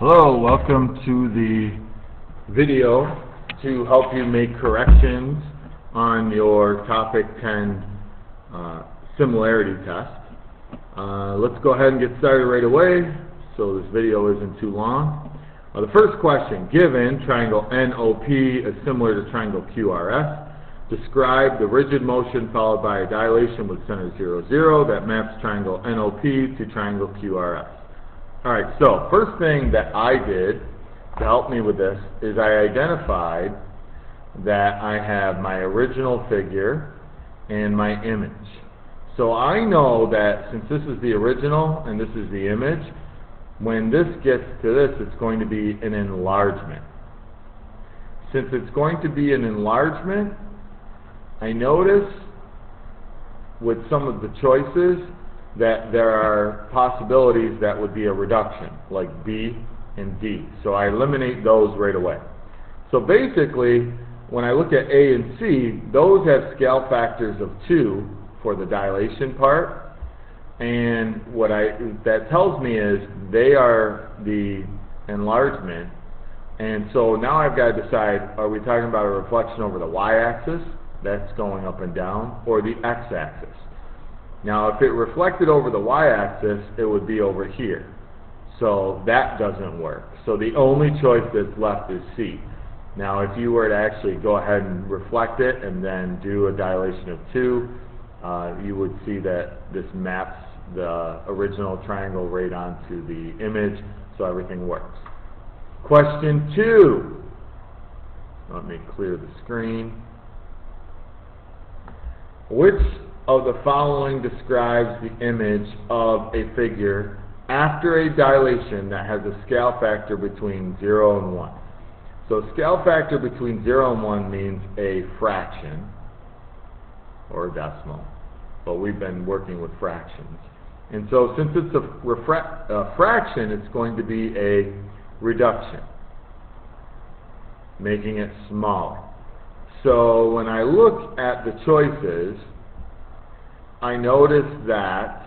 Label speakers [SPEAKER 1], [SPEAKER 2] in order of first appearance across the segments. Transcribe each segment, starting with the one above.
[SPEAKER 1] Hello, welcome to the video to help you make corrections on your Topic 10 similarity test. Let's go ahead and get started right away so this video isn't too long. The first question, given triangle NOP is similar to triangle QRS, describe the rigid motion followed by a dilation with center 0, 0 that maps triangle NOP to triangle QRS. Alright, so first thing that I did to help me with this is I identified that I have my original figure and my image. So I know that since this is the original and this is the image, when this gets to this, it's going to be an enlargement. Since it's going to be an enlargement, I notice with some of the choices that there are possibilities that would be a reduction, like B and D. So I eliminate those right away. So basically, when I look at A and C, those have scale factors of 2 for the dilation part. And what that tells me is they are the enlargement. And so now I've got to decide, are we talking about a reflection over the y-axis, that's going up and down, or the x-axis? Now, if it reflected over the y-axis, it would be over here. So that doesn't work. So the only choice that's left is C. Now, if you were to actually go ahead and reflect it and then do a dilation of 2, you would see that this maps the original triangle right onto the image, so everything works. Question 2. Let me clear the screen. Which of the following describes the image of a figure after a dilation that has a scale factor between 0 and 1? So scale factor between 0 and 1 means a fraction or a decimal, but we've been working with fractions. And so since it's a fraction, it's going to be a reduction, making it smaller. So when I look at the choices, I notice that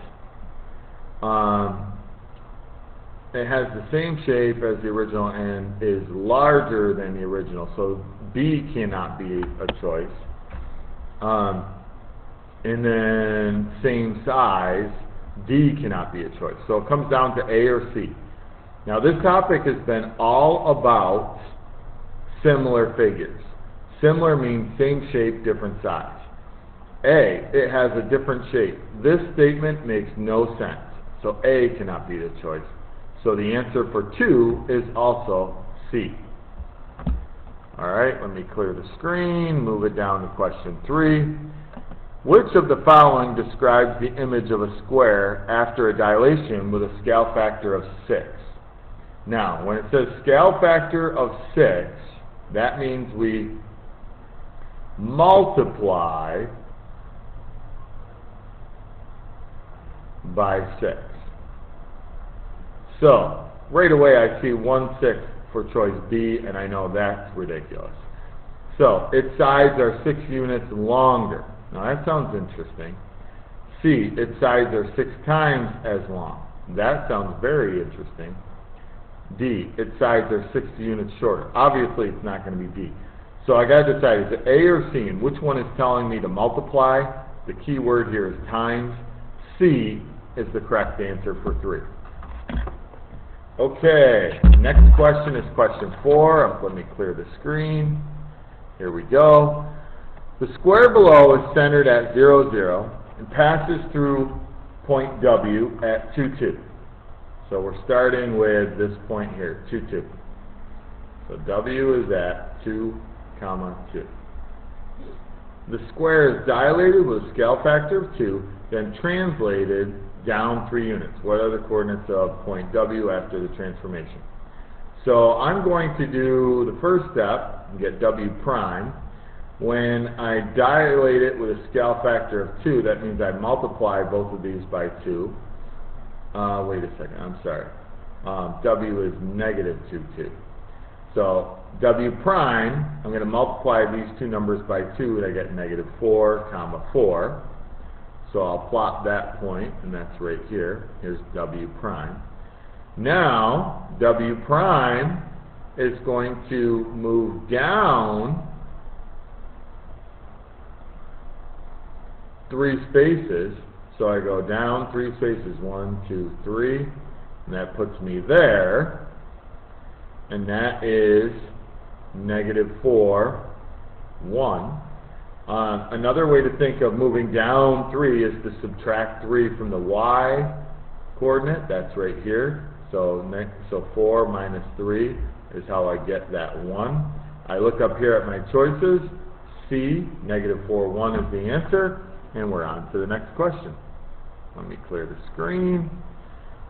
[SPEAKER 1] it has the same shape as the original and is larger than the original. So B cannot be a choice. And then same size, D cannot be a choice. So it comes down to A or C. Now this topic has been all about similar figures. Similar means same shape, different size. A, it has a different shape. This statement makes no sense. So A cannot be the choice. So the answer for 2 is also C. Alright, let me clear the screen, move it down to question 3. Which of the following describes the image of a square after a dilation with a scale factor of 6? Now, when it says scale factor of 6, that means we multiply by 6. So, right away I see 1/6 for choice B, and I know that's ridiculous. So, its sides are 6 units longer. Now that sounds interesting. C, its sides are 6 times as long. That sounds very interesting. D, its sides are 6 units shorter. Obviously it's not going to be D. So I got to decide, is it A or C? And which one is telling me to multiply? The key word here is times. C is the correct answer for 3. Okay, next question is question 4. Let me clear the screen. Here we go. The square below is centered at 0, 0 and passes through point W at 2, 2. So we're starting with this point here, 2, 2. So W is at 2, 2. The square is dilated with a scale factor of 2, then translated down 3 units. What are the coordinates of point W after the transformation? So I'm going to do the first step and get W prime. When I dilate it with a scale factor of 2, that means I multiply both of these by 2. Wait a second, I'm sorry. W is negative 2, 2. So W prime, I'm going to multiply these two numbers by 2 and I get negative 4, 4. So I'll plot that point, and that's right here. Here's W prime. Now, W prime is going to move down 3 spaces. So I go down 3 spaces, 1, 2, 3, and that puts me there. And that is -4, 1. Another way to think of moving down 3 is to subtract 3 from the y coordinate. That's right here. So 4 minus 3 is how I get that 1. I look up here at my choices. C, -4, 1 is the answer. And we're on to the next question. Let me clear the screen.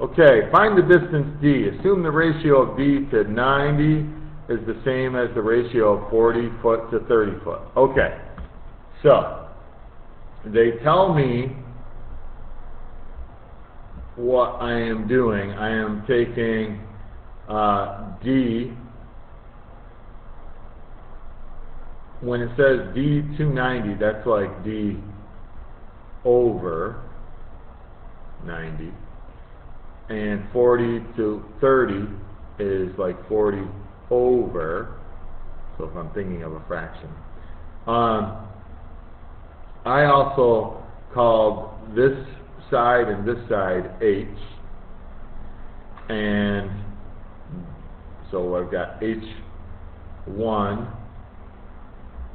[SPEAKER 1] Okay, find the distance D. Assume the ratio of D to 90 is the same as the ratio of 40 foot to 30 foot. Okay, so they tell me what I am doing. I am taking D. When it says D 290, that's like D over 90. And 40 to 30 is like 40 over, so if I'm thinking of a fraction. I also called this side and this side H, and so I've got H1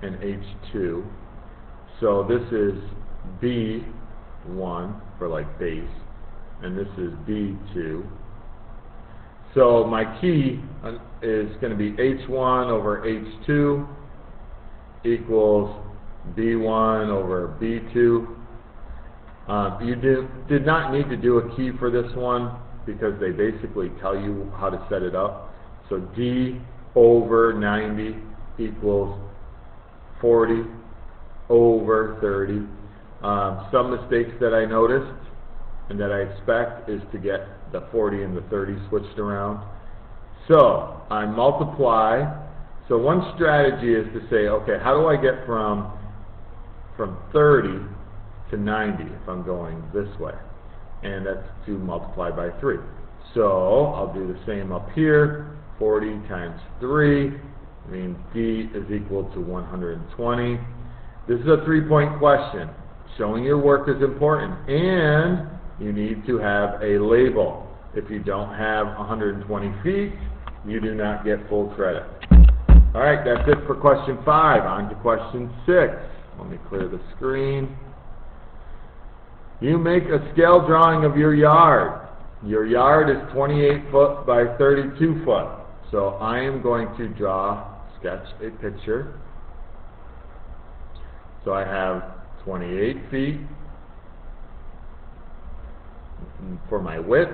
[SPEAKER 1] and H2. So this is B1 for like base, and this is B2. So my key is going to be H1 over H2 equals B1 over B2. You did not need to do a key for this one because they basically tell you how to set it up. So D over 90 equals 40 over 30. Some mistakes that I noticed and that I expect is to get the 40 and the 30 switched around. So I multiply. So one strategy is to say, okay, how do I get from 30 to 90 if I'm going this way? And that's to multiply by 3. So I'll do the same up here. 40 times 3 means D is equal to 120. This is a 3-point question. Showing your work is important, and you need to have a label. If you don't have 120 feet, you do not get full credit. All right, that's it for question 5. On to question 6. Let me clear the screen. You make a scale drawing of your yard. Your yard is 28 foot by 32 foot. So I am going to sketch a picture. So I have 28 feet for my width,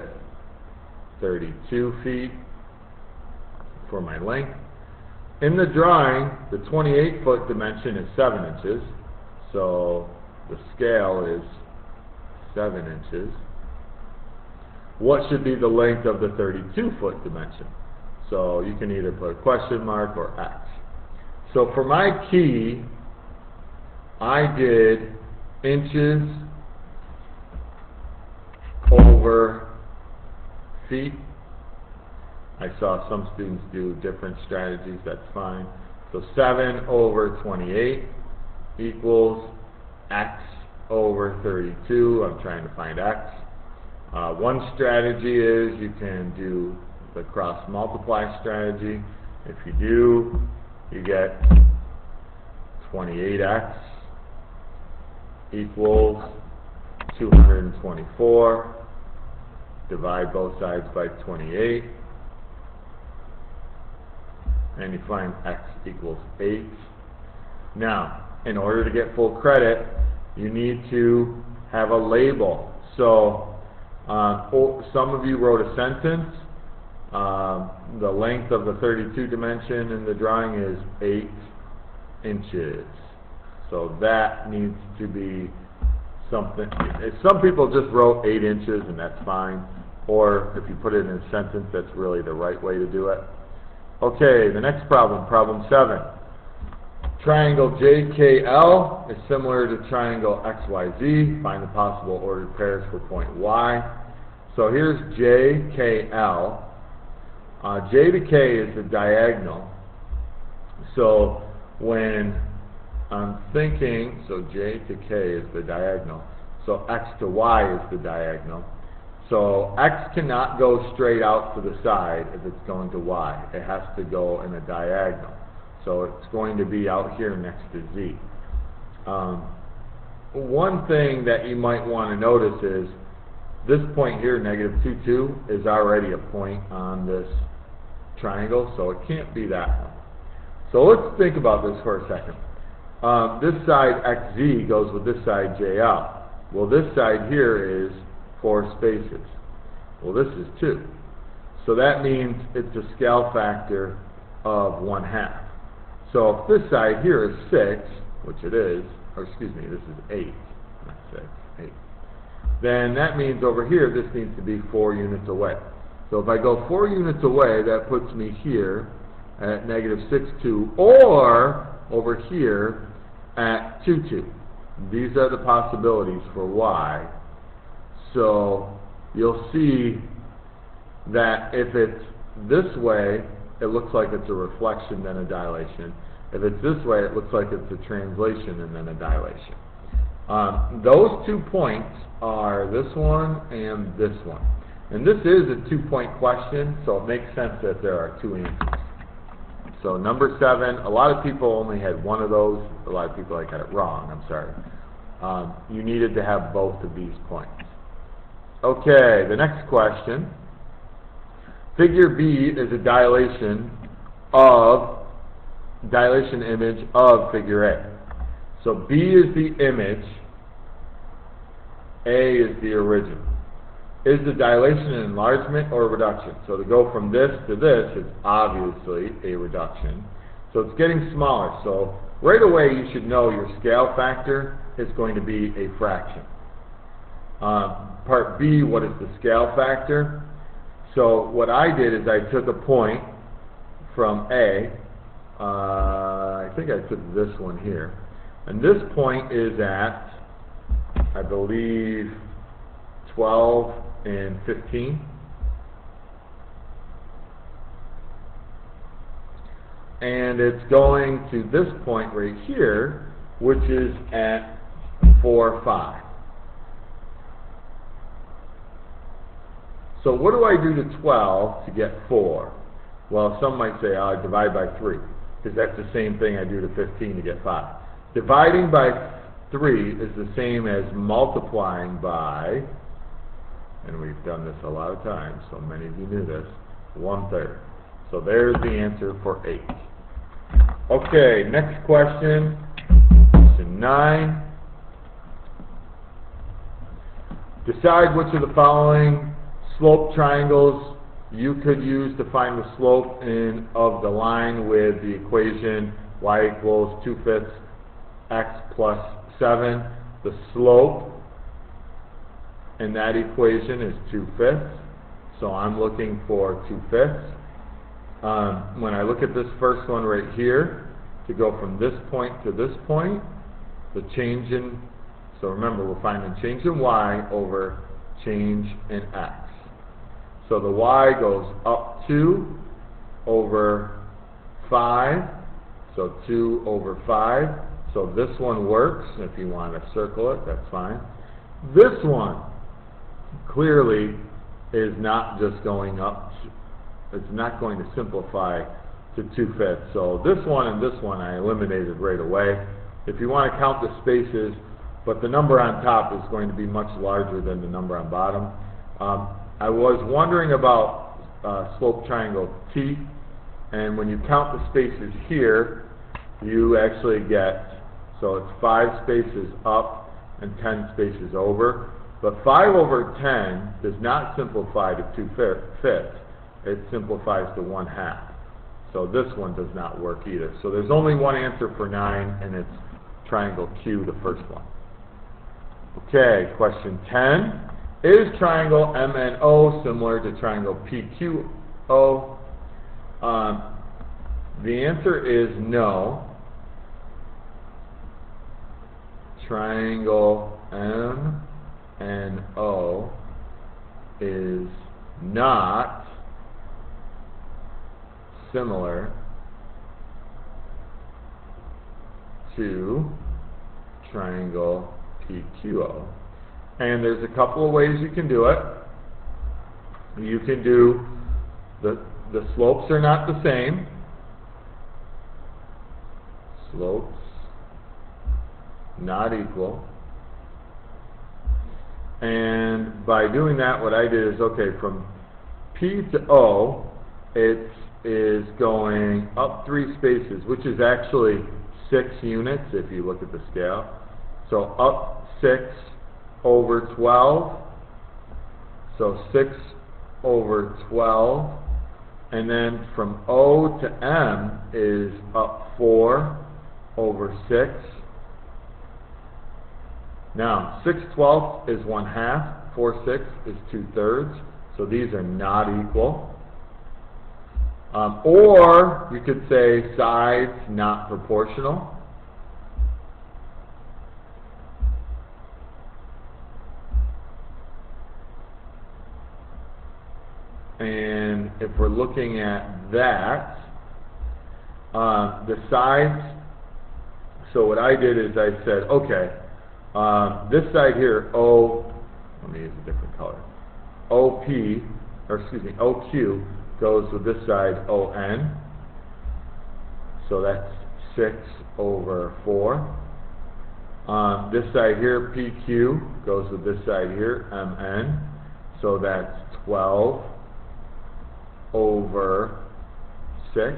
[SPEAKER 1] 32 feet for my length. In the drawing, the 28-foot dimension is 7 inches, so the scale is 7 inches. What should be the length of the 32-foot dimension? So you can either put a question mark or X. So for my key, I did inches over feet. I saw some students do different strategies, that's fine. So 7 over 28 equals X over 32. I'm trying to find X. One strategy is you can do the cross multiply strategy. If you do, you get 28X equals 224. Divide both sides by 28. And you find X equals 8. Now, in order to get full credit, you need to have a label. So, some of you wrote a sentence. The length of the 32 dimension in the drawing is 8 inches. So that needs to be something. Some people just wrote 8 inches and that's fine. Or if you put it in a sentence, that's really the right way to do it. Okay, the next problem, problem 7. Triangle JKL is similar to triangle XYZ. Find the possible ordered pairs for point Y. So here's JKL. J to K is the diagonal. So when I'm thinking, so J to K is the diagonal. So X to Y is the diagonal. So X cannot go straight out to the side if it's going to Y. It has to go in a diagonal. So it's going to be out here next to Z. One thing that you might want to notice is this point here, negative 2, 2, is already a point on this triangle, so it can't be that one. So let's think about this for a second. This side XZ goes with this side JL. Well, this side here is 4 spaces. Well, this is 2. So that means it's a scale factor of 1/2. So if this side here is 6, which it is, or excuse me, this is 8, not 6, 8. Then that means over here this needs to be 4 units away. So if I go 4 units away, that puts me here at negative 6, 2, or over here at 2, 2. These are the possibilities for Y. So you'll see that if it's this way, it looks like it's a reflection then a dilation. If it's this way, it looks like it's a translation and then a dilation. Those 2 points are this one and this one. And this is a 2-point question, so it makes sense that there are 2 answers. So number 7, a lot of people only had one of those. A lot of people got it wrong, I'm sorry. You needed to have both of these points. Okay, the next question. Figure B is a dilation image of figure A. So B is the image, A is the original. Is the dilation an enlargement or a reduction? So to go from this to this is obviously a reduction. So it's getting smaller. So right away you should know your scale factor is going to be a fraction. Part B, what is the scale factor? So what I did is I took a point from A. I think I took this one here. And this point is at, I believe, 12 and 15. And it's going to this point right here, which is at 4, 5. So what do I do to 12 to get 4? Well, some might say, I divide by 3, because that's the same thing I do to 15 to get 5. Dividing by 3 is the same as multiplying by, and we've done this a lot of times, so many of you knew this, 1/3. So there's the answer for 8. Okay, next question, question 9. Decide which of the following slope triangles you could use to find the slope of the line with the equation y equals 2/5 x plus 7. The slope in that equation is 2/5. So I'm looking for 2/5. When I look at this first one right here, to go from this point to this point, the change in, so remember we're finding change in y over change in x. So the y goes up 2 over 5, so 2 over 5. So this one works. If you want to circle it, that's fine. This one clearly is not just going up, it's not going to simplify to 2/5. So this one and this one I eliminated right away. If you want to count the spaces, but the number on top is going to be much larger than the number on bottom. I was wondering about slope triangle T, and when you count the spaces here, you actually get, so it's 5 spaces up and 10 spaces over. But 5 over 10 does not simplify to 2/5. It simplifies to 1/2. So this one does not work either. So there's only one answer for 9, and it's triangle Q, the first one. Okay, question 10. Is triangle MNO similar to triangle PQO? The answer is no. Triangle MNO is not similar to triangle PQO. And there's a couple of ways you can do it. You can do the slopes are not the same. Slopes not equal. And by doing that, what I did is, okay, from P to O, it is going up 3 spaces, which is actually 6 units if you look at the scale. So up 6 over 12, so 6 over 12, and then from O to M is up 4 over 6. Now, 6/12 is 1/2, 4/6 is 2/3, so these are not equal. Or you could say sides not proportional. And if we're looking at that, the sides, so what I did is I said, okay, this side here, let me use a different color, OQ goes with this side, ON, so that's 6 over 4. This side here, PQ, goes with this side here, MN, so that's 12 over 6.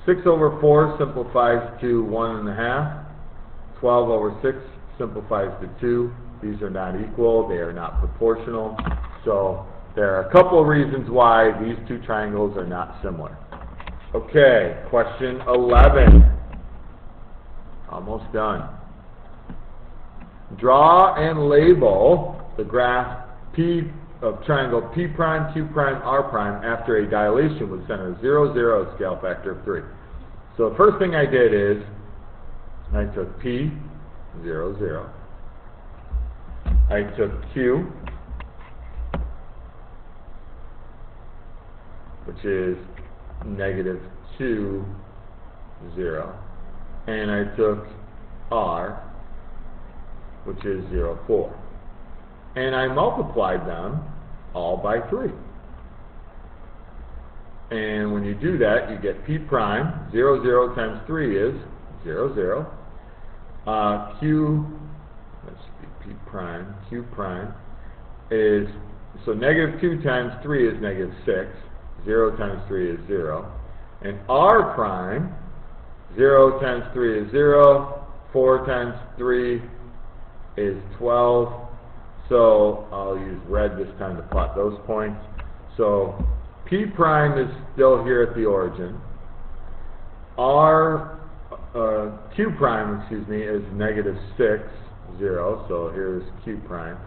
[SPEAKER 1] 6 over 4 simplifies to 1.5. 12 over 6 simplifies to 2. These are not equal. They are not proportional. So there are a couple of reasons why these two triangles are not similar. Okay, question 11. Almost done. Draw and label the graph P of triangle P prime, Q prime, R prime after a dilation with center 0, 0, scale factor of 3. So the first thing I did is I took P, 0, 0. I took Q, which is -2, 0. And I took R, which is 0, 4. And I multiplied them all by 3. And when you do that, you get P prime, 0, 0 times 3 is 0, 0. Q, let's see, P prime, Q prime is, so -2 times 3 is -6. 0 times 3 is 0. And R prime, 0 times 3 is 0. 4 times 3 is 12. So I'll use red this time to plot those points. So P prime is still here at the origin. Q prime, excuse me, is -6, 0. So here's Q prime.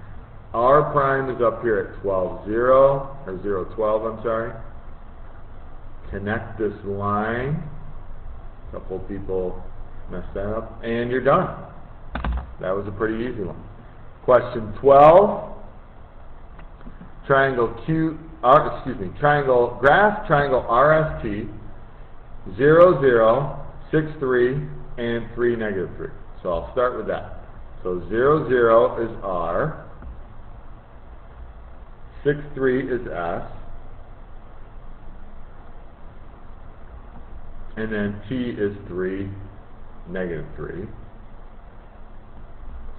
[SPEAKER 1] R prime is up here at 12, 0, or 0, 12, I'm sorry. Connect this line. A couple people messed that up, and you're done. That was a pretty easy one. Question 12. Graph triangle RST 0, 0, 6, 3, and 3, -3. So I'll start with that. So 0, 0 is R, 6, 3 is S, and then T is 3, -3.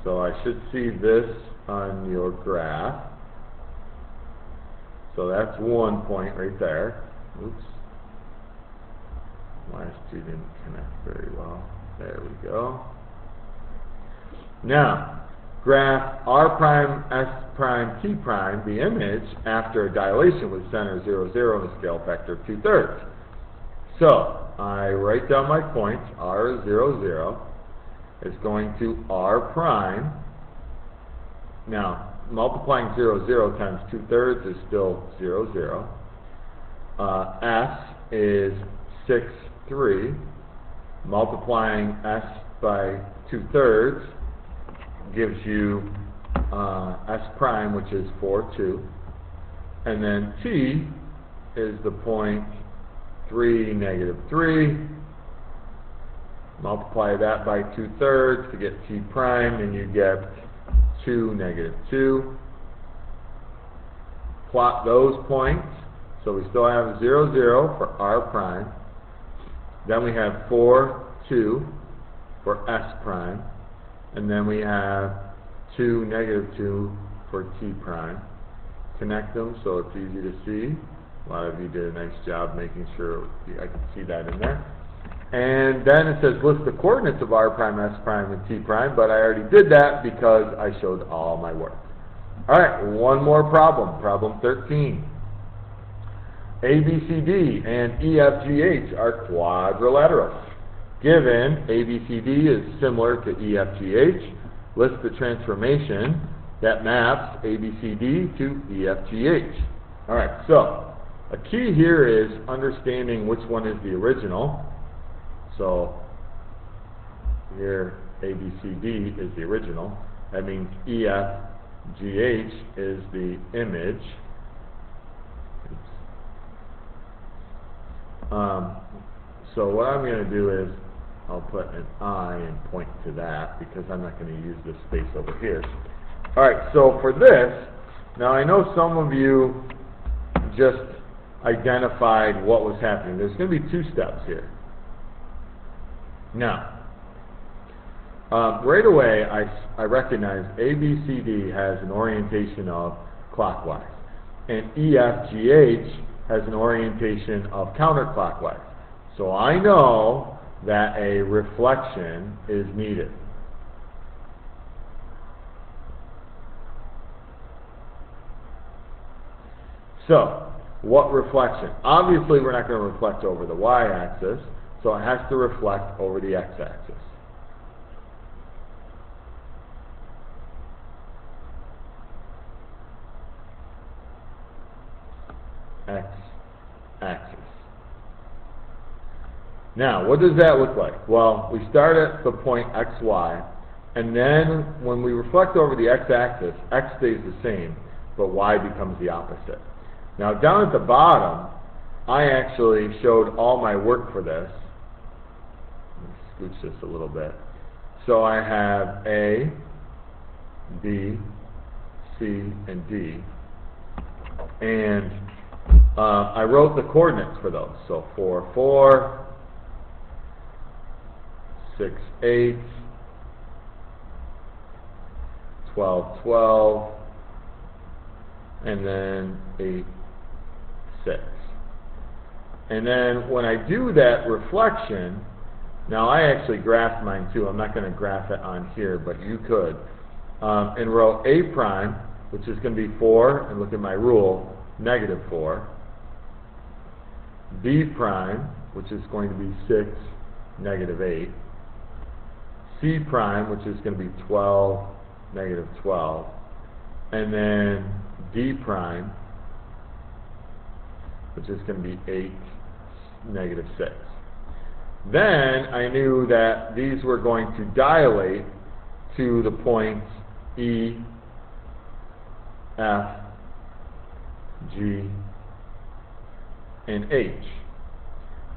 [SPEAKER 1] So I should see this on your graph. So that's 1 point right there. Oops. Last two didn't connect very well. There we go. Now, graph R prime, S prime, T prime, the image after a dilation with center 0, 0 and a scale factor of 2/3. So, I write down my points. R is 0, 0. Is going to R prime. Now, multiplying 0, 0 times 2/3 is still 0, 0. S is 6, 3. Multiplying S by 2/3 gives you s prime, which is 4, 2. And then t is the point 3, negative 3. Multiply that by 2/3 to get t prime, and you get 2, negative 2. Plot those points. So we still have 0, 0 for r prime. Then we have 4, 2 for s prime. And then we have 2, negative 2 for t prime. Connect them so it's easy to see. A lot of you did a nice job making sure I could see that in there. And then it says list the coordinates of r prime, s prime, and t prime, but I already did that because I showed all my work. Alright, one more problem, problem 13. ABCD and EFGH are quadrilaterals. Given ABCD is similar to EFGH, list the transformation that maps ABCD to EFGH. Alright, so a key here is understanding which one is the original. So here ABCD is the original. That means EFGH is the image. So what I'm going to do is I'll put an I and point to that because I'm not going to use this space over here. Alright, so for this, now I know some of you just identified what was happening. There's going to be 2 steps here. Now, right away I recognize ABCD has an orientation of clockwise, and EFGH has an orientation of counterclockwise. So I know that a reflection is needed. So, what reflection? Obviously we're not going to reflect over the y-axis, so it has to reflect over the x-axis. X-axis. Now, what does that look like? Well, we start at the point xy, and then when we reflect over the x-axis, x stays the same, but y becomes the opposite. Now, down at the bottom, I actually showed all my work for this. Let me scooch this a little bit. So I have A, B, C, and D. And I wrote the coordinates for those. So 4, 4, 6, 8, 12, 12, and then 8, 6. And then when I do that reflection, now I actually graphed mine too. I'm not going to graph it on here, but you could. And wrote A prime, which is going to be 4, and look at my rule, negative 4. B prime, which is going to be 6, negative 8. C prime, which is going to be 12, negative 12. And then D prime, which is going to be 8, negative 6. Then I knew that these were going to dilate to the points E, F, G, and H.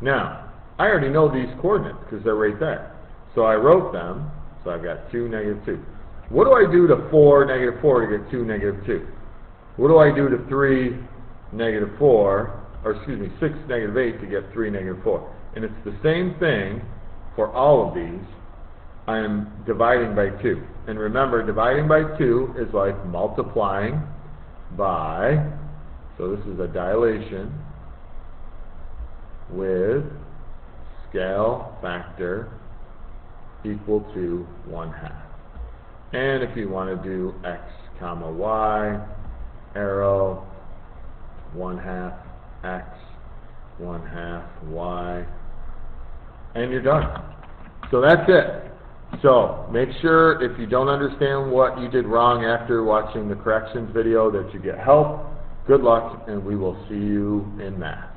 [SPEAKER 1] Now, I already know these coordinates because they're right there. So I wrote them. So I've got 2, negative 2. What do I do to 4, negative 4 to get 2, negative 2? What do I do to 3, negative 4, or excuse me, 6, negative 8 to get 3, negative 4? And it's the same thing for all of these. I am dividing by 2. And remember, dividing by 2 is like multiplying by, so this is a dilation, with scale factor equal to 1/2. And if you want to do x comma y, arrow 1/2 x, 1/2 y, and you're done. So that's it. So make sure if you don't understand what you did wrong after watching the corrections video that you get help. Good luck, and we will see you in math.